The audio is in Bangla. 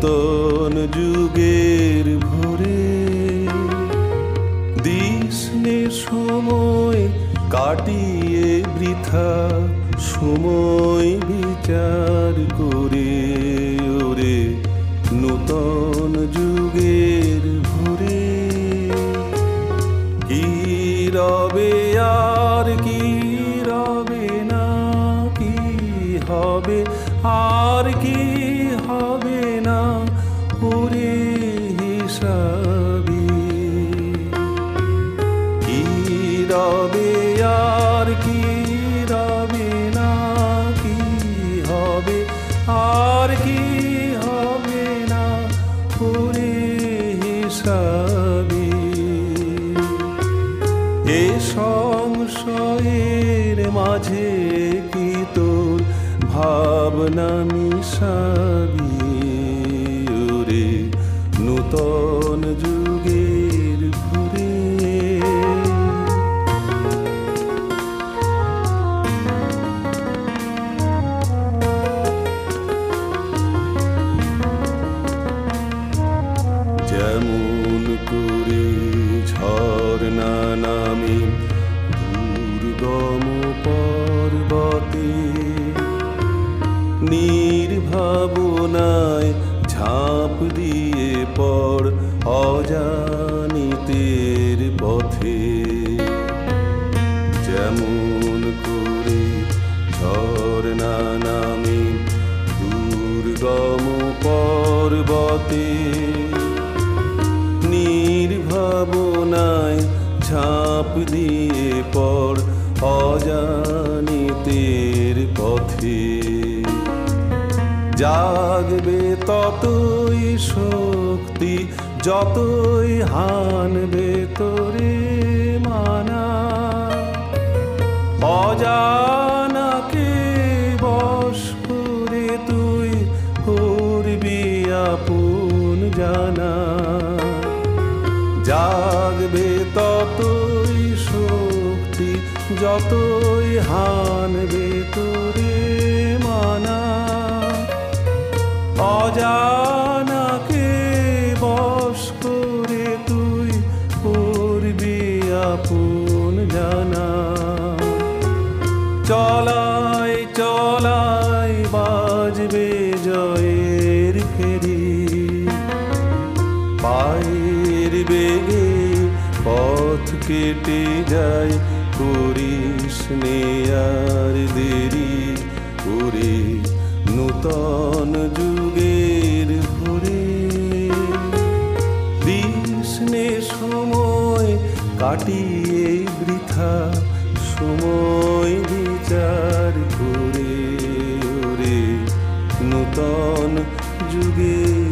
নূতন যুগের ভোরে দিসনে সময় কাটিয়ে বৃথা সময় বিচার করে ওরে নূতন যুগের ভোরে কি রবে আর কি রবে না কি হবে আর কি হবে না ওরে হিসাবি কি রবে আর কি রবে না কি হবে আর কি হবে না ওরে হিসাবি এ সংশয়ের মাঝে কি তোর ভাবনা মিশাবি ওরে নূতন যুগের ভোরে যেমন করে ঝর্ণা নামে দুর্গম পর্বতে নির্ভাবনায় ঝাঁপ দিয়ে পড় অজানিতের পথে যেমন করে ঝর্ণা নামে দুর্গম পর্বতে নির্ভাবনায় ঝাঁপ দিয়ে পড় অজানিতের পথে জাগবে ততই শক্তি যতই হানবে তোরে মানা অজানাকে বশ করে তুই করবি আপন জানা জাগবে ততই শক্তি যতই হানবে তোরে মানা অজানাকে বশ করে তুই করবি আপন জানা চলায় চলায় বাজবে জয়ের ফেরি পায়ের বেগে পথ কেটে যায় করিস নে আর দেরি ওরে নূতন যুগের ভোরে দিসনে সময় কাটিয়ে বৃথা সময় বিচার করে ওরে নূতন যুগের